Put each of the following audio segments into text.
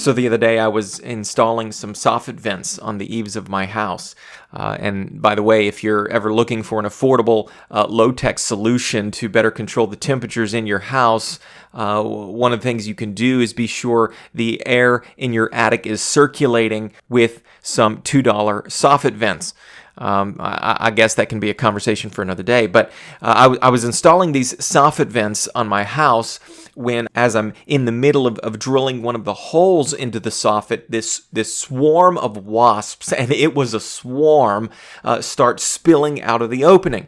So the other day I was installing some soffit vents on the eaves of my house. And by the way, if you're ever looking for an affordable, low-tech solution to better control the temperatures in your house, one of the things you can do is be sure the air in your attic is circulating with some $2 soffit vents. I guess that can be a conversation for another day. But I was installing these soffit vents on my house when, as I'm in the middle of drilling one of the holes into the soffit, this swarm of wasps, and it was a swarm, start spilling out of the opening.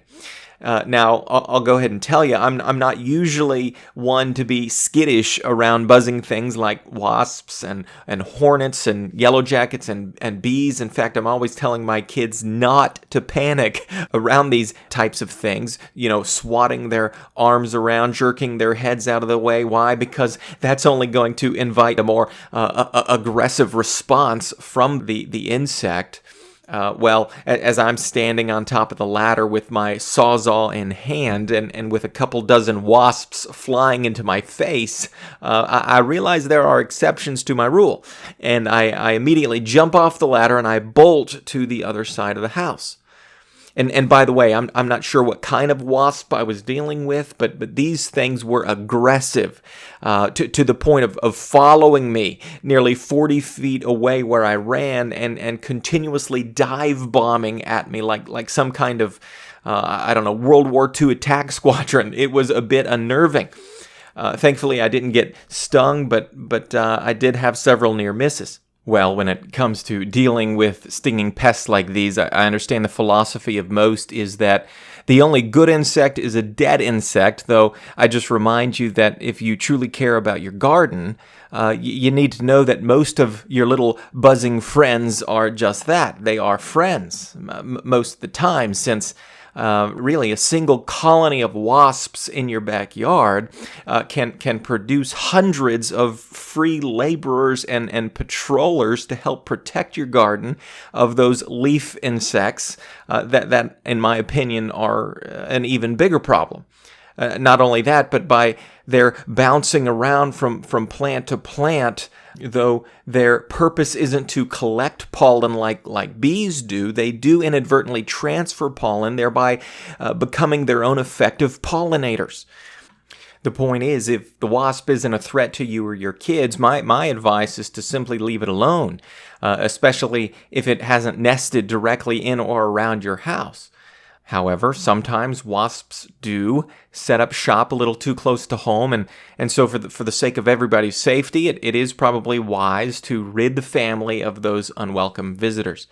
Now, I'll go ahead and tell you, I'm not usually one to be skittish around buzzing things like wasps and hornets and yellow jackets and bees. In fact, I'm always telling my kids not to panic around these types of things, swatting their arms around, jerking their heads out of the way. Why? Because that's only going to invite a more aggressive response from the insect. As I'm standing on top of the ladder with my Sawzall in hand and with a couple dozen wasps flying into my face, I realize there are exceptions to my rule. And I immediately jump off the ladder and I bolt to the other side of the house. And by the way, I'm not sure what kind of wasp I was dealing with, but these things were aggressive to the point of following me nearly 40 feet away where I ran and continuously dive bombing at me like some kind of, World War II attack squadron. It was a bit unnerving. Thankfully, I didn't get stung, but I did have several near misses. Well, when it comes to dealing with stinging pests like these, I understand the philosophy of most is that the only good insect is a dead insect, though I just remind you that if you truly care about your garden, you need to know that most of your little buzzing friends are just that. They are friends most of the time, since really a single colony of wasps in your backyard can produce hundreds of free laborers and patrollers to help protect your garden of those leaf insects that, in my opinion, are an even bigger problem. Not only that, but by their bouncing around from plant to plant, though their purpose isn't to collect pollen like bees do, they do inadvertently transfer pollen, thereby becoming their own effective pollinators. The point is, if the wasp isn't a threat to you or your kids, my advice is to simply leave it alone, especially if it hasn't nested directly in or around your house. However, sometimes wasps do set up shop a little too close to home, and so for the sake of everybody's safety, it is probably wise to rid the family of those unwelcome visitors.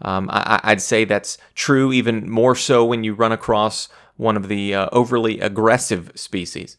I'd say that's true even more so when you run across one of the overly aggressive species.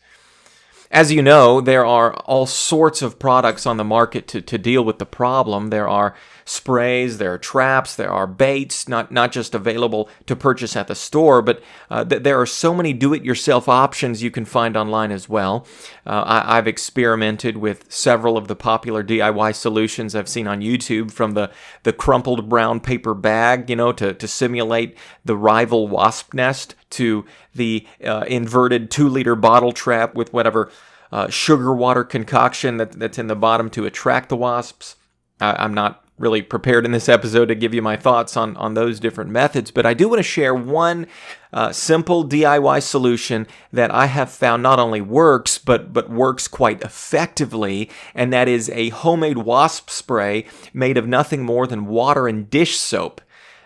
As you know, there are all sorts of products on the market to deal with the problem. There are sprays, there are traps, there are baits, not just available to purchase at the store, but there are so many do-it-yourself options you can find online as well. I've experimented with several of the popular DIY solutions I've seen on YouTube, from the crumpled brown paper bag, to simulate the rival wasp nest, to the inverted 2-liter bottle trap with whatever sugar water concoction that's in the bottom to attract the wasps. I'm not really prepared in this episode to give you my thoughts on those different methods, but I do want to share one simple DIY solution that I have found not only works, but works quite effectively, and that is a homemade wasp spray made of nothing more than water and dish soap.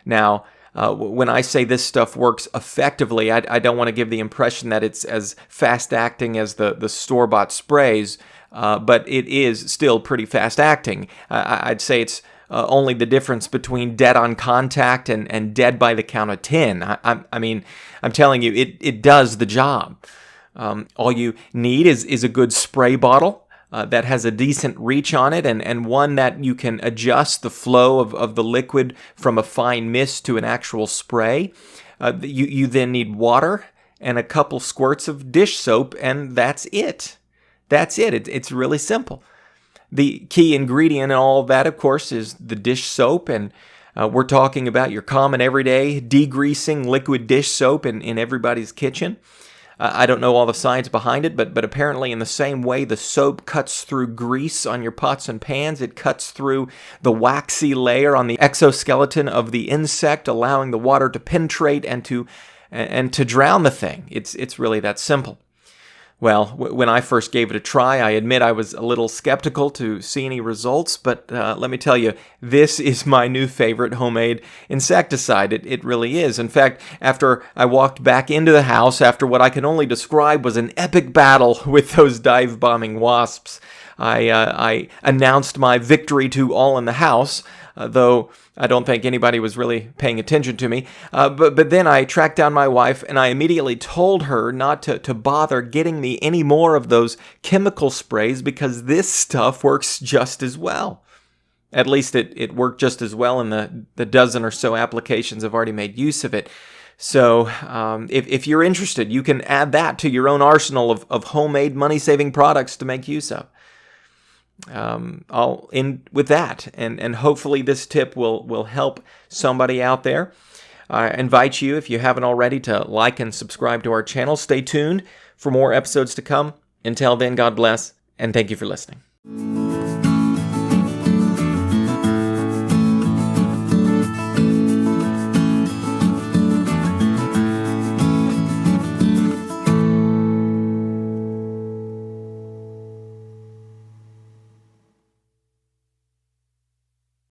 Now, when I say this stuff works effectively, I don't want to give the impression that it's as fast-acting as the store-bought sprays, but it is still pretty fast-acting. I'd say it's only the difference between dead on contact and dead by the count of 10. I'm telling you, it does the job. All you need is a good spray bottle that has a decent reach on it, and one that you can adjust the flow of the liquid from a fine mist to an actual spray. You then need water and a couple squirts of dish soap, and that's it. That's it. It's really simple. The key ingredient in all of that, of course, is the dish soap, and we're talking about your common everyday degreasing liquid dish soap in everybody's kitchen. I don't know all the science behind it, but apparently in the same way the soap cuts through grease on your pots and pans, it cuts through the waxy layer on the exoskeleton of the insect, allowing the water to penetrate and to drown the thing. It's really that simple. Well, when I first gave it a try, I admit I was a little skeptical to see any results, but let me tell you, this is my new favorite homemade insecticide. It really is. In fact, after I walked back into the house after what I can only describe was an epic battle with those dive-bombing wasps, I announced my victory to all in the house, though I don't think anybody was really paying attention to me. But then I tracked down my wife, and I immediately told her not to bother getting me any more of those chemical sprays because this stuff works just as well. At least it worked just as well in the dozen or so applications I've already made use of it. So if you're interested, you can add that to your own arsenal of homemade money-saving products to make use of. I'll end with that, and hopefully this tip will help somebody out there. I invite you, if you haven't already, to like and subscribe to our channel. Stay tuned for more episodes to come. Until then, God bless, and thank you for listening.